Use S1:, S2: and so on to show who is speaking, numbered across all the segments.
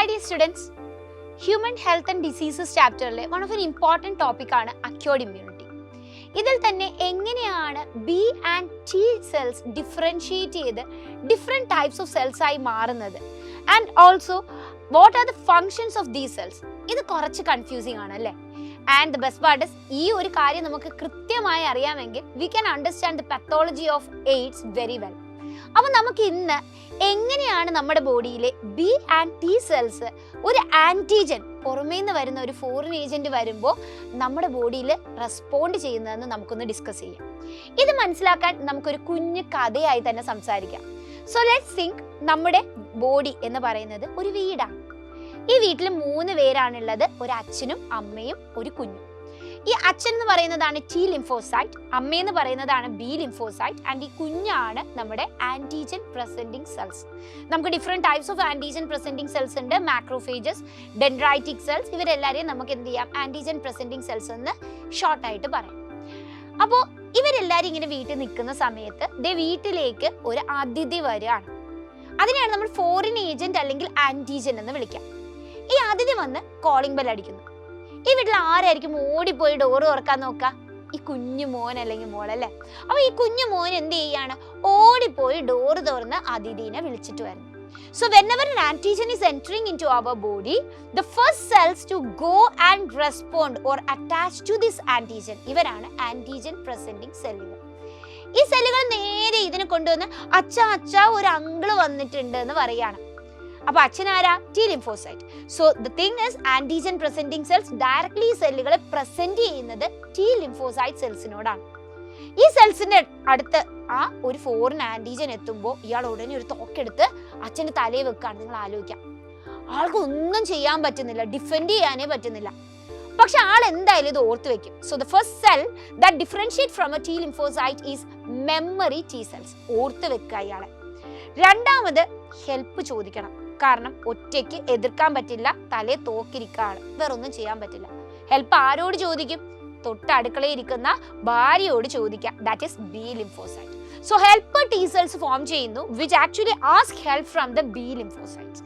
S1: dear students, Human Health and Diseases chapterle one of an important topic ആണ് acquired immunity. ഇതിൽ തന്നെ എങ്ങനെയാണ് B and T cells differentiate ചെയ്ത് different types of cells ആയി മാറുന്നത് and also what are the functions of these cells? ഇത് കുറച്ച് confusing ആണ് അല്ലേ? And the best part is ഈ ഒരു കാര്യം നമുക്ക് കൃത്യമായി അറിയാമെങ്കിൽ we can understand the pathology of AIDS very well. അപ്പോൾ നമുക്ക് ഇന്ന് എങ്ങനെയാണ് നമ്മുടെ ബോഡിയിലെ ബി ആൻഡ് ടി സെൽസ് ഒരു ആന്റിജൻ പുറമേ നിന്ന് വരുന്ന ഒരു ഫോറിൻ ഏജന്റ് വരുമ്പോൾ നമ്മുടെ ബോഡിയിൽ റെസ്പോണ്ട് ചെയ്യുന്നതെന്ന് നമുക്കൊന്ന് ഡിസ്കസ് ചെയ്യാം. ഇത് മനസ്സിലാക്കാൻ നമുക്കൊരു കുഞ്ഞു കഥയായി തന്നെ സംസാരിക്കാം. സോ ലെറ്റ്സ് തിങ്ക് നമ്മുടെ ബോഡി എന്ന് പറയുന്നത് ഒരു വീടാണ്. ഈ വീട്ടിൽ 3 പേരാണുള്ളത്, ഒരു അച്ഛനും അമ്മയും ഒരു കുഞ്ഞും. ഈ അച്ഛൻ എന്ന് പറയുന്നതാണ് ടി ലിംഫോസൈറ്റ്, അമ്മയെന്ന് പറയുന്നതാണ് ബി ലിംഫോസൈറ്റ് ആൻഡ് ഈ കുഞ്ഞാണ് നമ്മുടെ ആന്റിജൻ പ്രസന്റിംഗ് സെൽസ്. നമുക്ക് different types of antigen presenting cells ഉണ്ട്. മാക്രോഫേജസ്, ഡെൻഡ്രൈറ്റിക് സെൽസ്, ഇവരെല്ലാവരെയും നമുക്ക് എന്ത് ചെയ്യാം, ആന്റിജൻ പ്രസന്റിംഗ് സെൽസ് എന്ന് ഷോർട്ടായിട്ട് പറയാം. അപ്പോൾ ഇവരെല്ലാവരും ഇങ്ങനെ വീട്ടിൽ നിൽക്കുന്ന സമയത്ത് വീട്ടിലേക്ക് ഒരു അതിഥി വരികയാണ്. അതിനെയാണ് നമ്മൾ ഫോറിൻ ഏജന്റ് അല്ലെങ്കിൽ ആന്റിജൻ എന്ന് വിളിക്കാം. ഈ അതിഥി വന്ന് കോളിംഗ് ബെൽ അടിക്കുന്നു. ഈ വീട്ടിൽ ആരായിരിക്കും ഓടിപ്പോയി ഡോറ് തുറക്കാൻ നോക്കുക? ഈ കുഞ്ഞു മോൻ അല്ലെങ്കിൽ മോളല്ലേ. അപ്പൊ ഈ കുഞ്ഞു മോൻ എന്ത് ചെയ്യാണ്, ഓടിപ്പോയി ഡോറ് തുറന്ന് അതിഥീനെ വിളിച്ചിട്ട് വരുന്നു. So whenever an antigen is entering into our body, the first cells to go and respond or attach to this antigen, ഇവരാണ് ആന്റിജൻ പ്രസന്റിംഗ് സെല്ലുകൾ. ഈ സെല്ലുകൾ നേരെ ഇതിനെ കൊണ്ടുവന്ന് അച്ഛാ ഒരു അങ്കിള് വന്നിട്ടുണ്ട് എന്ന് പറയാണ്. അപ്പൊ അച്ഛനാരാ? T lymphocyte. So the thing is antigen presenting cells directly സെല്ലുകളെ പ്രസന്റ് ചെയ്യുന്നത് ടി ലിംഫോസൈറ്റ് സെൽസിനോടാണ്. ഈ സെൽസിന്റെ അടുത്ത് ആ ഒരു ഫോറിൻ ആന്റിജൻ എത്തുമ്പോൾ ഇയാൾ ഉടനെ ഒരു തോക്കെടുത്ത് അച്ഛന്റെ തലയിൽ വെക്കാണ്. നിങ്ങൾ ആലോചിക്കാം, ആൾക്ക് ഒന്നും ചെയ്യാൻ പറ്റുന്നില്ല, ഡിഫെൻഡ് ചെയ്യാനേ പറ്റുന്നില്ല. പക്ഷെ ആൾ എന്തായാലും ഇത് ഓർത്തു വെക്കും. So the first cell that differentiate from A T lymphocyte is memory T cells. ഓർത്ത് വെക്കുക ഇയാളെ. രണ്ടാമത് ഹെൽപ്പ് ചോദിക്കണം. കാരണം ഒറ്റയ്ക്ക് എതിർക്കാൻ പറ്റില്ല, തലേ തോക്കിരിക്കാണ്, വേറൊന്നും ചെയ്യാൻ പറ്റില്ല. ഹെൽപ്പ് ആരോട് ചോദിക്കും? തൊട്ട് അടുക്കളയിൽ ഇരിക്കുന്ന ഭാര്യയോട് ചോദിക്കാം. That is B lymphocyte. So helper T cells form ചെയ്യുന്നു which actually ask help from the B lymphocytes.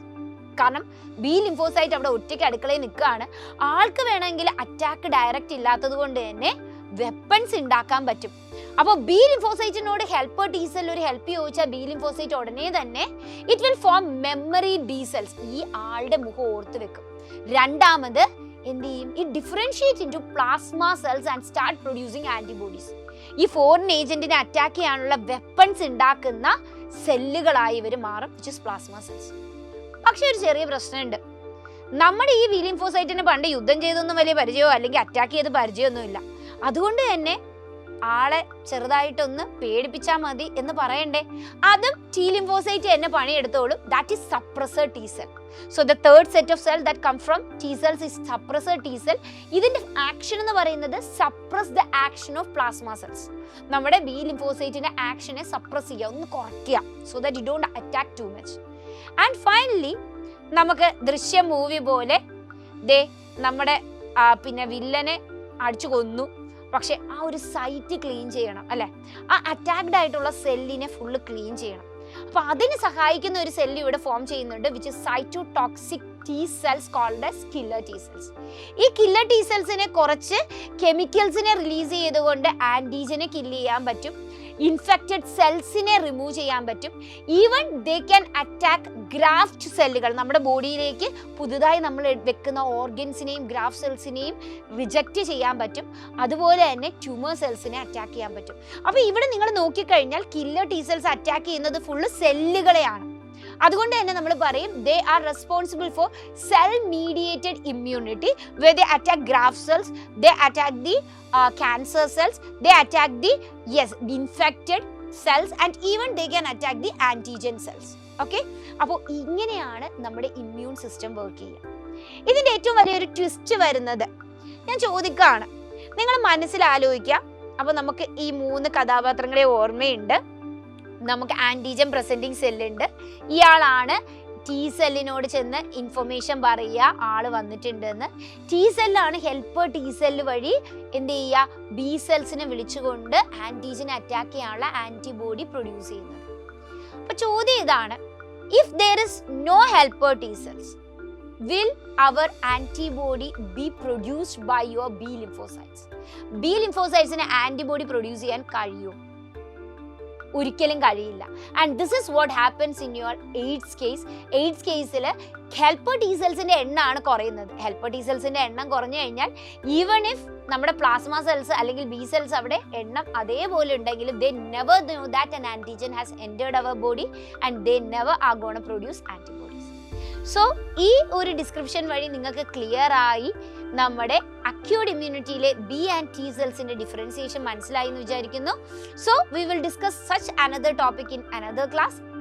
S1: കാരണം ബി ലിംഫോസൈറ്റ് അവിടെ ഒറ്റയ്ക്ക് അടുക്കളയിൽ നിൽക്കുകയാണ്. ആൾക്ക് വേണമെങ്കിൽ അറ്റാക്ക് ഡയറക്റ്റ് ഇല്ലാത്തത് കൊണ്ട് തന്നെ വെപ്പൺസ് ഉണ്ടാക്കാൻ പറ്റും. അപ്പോൾ ബി ലിംഫോസൈറ്റിനോട് ഹെൽപ്പർ ടി സെൽ ഒരു ഹെൽപ്പ് ചോദിച്ചാൽ ബി ലിംഫോസൈറ്റ് ഉടനെ തന്നെ it will form memory B cells. ഈ ആളുടെ മുഖം ഓർത്ത് വെക്കും. രണ്ടാമത് എന്ത് ചെയ്യും, ഈ differentiate into plasma cells and start producing antibodies. ഈ ഫോറിൻ ഏജന്റിനെ അറ്റാക്ക് ചെയ്യാനുള്ള വെപ്പൺസ് ഉണ്ടാക്കുന്ന സെല്ലുകളായി ഇവർ മാറും, വിച്ച് ഇസ് പ്ലാസ്മ സെൽസ്. പക്ഷെ ഒരു ചെറിയ പ്രശ്നമുണ്ട്. നമ്മുടെ ഈ ബി ലിംഫോസൈറ്റിന് പണ്ട് യുദ്ധം ചെയ്തൊന്നും വലിയ പരിചയമോ അല്ലെങ്കിൽ അറ്റാക്ക് ചെയ്ത് പരിചയമൊന്നുമില്ല. അതുകൊണ്ട് തന്നെ ആളെ ചെറുതായിട്ടൊന്ന് പേടിപ്പിച്ചാൽ മതി എന്ന് പറയണ്ടേ. അതും ടി ലിംഫോസൈറ്റ് തന്നെ പണിയെടുത്തോളും. That is suppressor T cell. So the third set of cell that come from T cells is suppressor T cell. ഇതിന്റെ ആക്ഷൻ എന്ന് പറയുന്നത് suppress the action of plasma cells. നമ്മുടെ ബി ലിംഫോസൈറ്റിന്റെ ആക്ഷനെ സപ്രസ് ചെയ്യുക, ഒന്ന് കുറയ്ക്കുക, so that you don't attack too much. And finally നമുക്ക് ദൃശ്യം മൂവി പോലെ നമ്മുടെ പിന്നെ വില്ലനെ അടിച്ചു കൊന്നു, പക്ഷെ ആ ഒരു സൈറ്റ് ക്ലീൻ ചെയ്യണം അല്ലെ, ആ അറ്റാക്ഡ് ആയിട്ടുള്ള സെല്ലിനെ ഫുള്ള് ക്ലീൻ ചെയ്യണം. അപ്പൊ അതിന് സഹായിക്കുന്ന ഒരു സെല്ല് ഇവിടെ ഫോം ചെയ്യുന്നുണ്ട് which is cytotoxic T cells called as killer T cells. ഈ കില്ലർ ടി സെൽസിനെ കുറച്ച് കെമിക്കൽസിനെ റിലീസ് ചെയ്തുകൊണ്ട് ആന്റിജനെ കില്ല് ചെയ്യാൻ പറ്റും, ഇൻഫെക്റ്റഡ് സെൽസിനെ റിമൂവ് ചെയ്യാൻ പറ്റും. Even they can attack graft സെല്ലുകൾ. നമ്മുടെ ബോഡിയിലേക്ക് പുതുതായി നമ്മൾ വെക്കുന്ന ഓർഗൻസിനെയും ഗ്രാഫ്റ്റ് സെൽസിനെയും റിജക്റ്റ് ചെയ്യാൻ പറ്റും. അതുപോലെ തന്നെ ട്യൂമർ സെൽസിനെ അറ്റാക്ക് ചെയ്യാൻ പറ്റും. അപ്പൊ ഇവിടെ നിങ്ങൾ നോക്കിക്കഴിഞ്ഞാൽ കില്ലർ ടി സെൽസ് അറ്റാക്ക് ചെയ്യുന്നത് ഫുള്ള് സെല്ലുകളെയാണ്. അതുകൊണ്ട് തന്നെ നമ്മൾ പറയും they are responsible for cell mediated immunity where they attack graft cells, they attack the cancer cells, they attack the infected cells and even they can attack the antigen cells. Okay, അപ്പോൾ ഇങ്ങനെയാണ് നമ്മുടെ immune system work ചെയ്യുക. ഇതിന്റെ ഏറ്റവും വലിയൊരു twist വരുന്നത് ഞാൻ ചോദിക്കുകയാണ്, നിങ്ങൾ മനസ്സിൽ ആലോചിക്കുക. അപ്പോൾ നമുക്ക് ഈ 3 കഥാപാത്രങ്ങളെ ഓർമ്മയുണ്ട്. നമുക്ക് ആന്റിജൻ പ്രസന്റിംഗ് സെല്ലുണ്ട്. ഇയാളാണ് ടി സെല്ലിനോട് ചെന്ന് ഇൻഫർമേഷൻ പറയുക ആള് വന്നിട്ടുണ്ടെന്ന്. ടി സെല്ലാണ് ഹെൽപ്പർ ടി സെല്ല് വഴി എന്ത് ചെയ്യുക, ബി സെൽസിനെ വിളിച്ചുകൊണ്ട് ആന്റിജനെ അറ്റാക്ക് ചെയ്യാനുള്ള ആന്റിബോഡി പ്രൊഡ്യൂസ് ചെയ്യുന്നത്. അപ്പൊ ചോദ്യം ഇതാണ്, if there is no helper T cells, will our antibody be produced by your B lymphocytes? B lymphocytes-നെ ആന്റിബോഡി പ്രൊഡ്യൂസ് ചെയ്യാൻ കഴിയും? ഒരിക്കലും കഴിയില്ല. And this is what happens in your AIDS case. AIDS കേസിൽ ഹെൽപ്പർ ടി സെൽസിന്റെ എണ്ണമാണ് കുറയുന്നത്. Helper T സെൽസിന്റെ എണ്ണം കുറഞ്ഞു കഴിഞ്ഞാൽ ഈവൺ ഇഫ് നമ്മുടെ പ്ലാസ്മ സെൽസ് അല്ലെങ്കിൽ ബി സെൽസ് അവിടെ എണ്ണം അതേപോലെ ഉണ്ടെങ്കിലും they never know that an antigen has entered our body and they never are going to produce antibodies. So ഈ ഒരു ഡിസ്ക്രിപ്ഷൻ വഴി നിങ്ങൾക്ക് ക്ലിയർ ആയി നമ്മുടെ അക്യൂട്ട് ഇമ്മ്യൂണിറ്റിയിലെ ബി ആൻഡ് ടി സെൽസിന്റെ ഡിഫറൻസിയേഷൻ മനസ്സിലായി എന്ന് വിചാരിക്കുന്നു. So we will discuss such another topic in another class.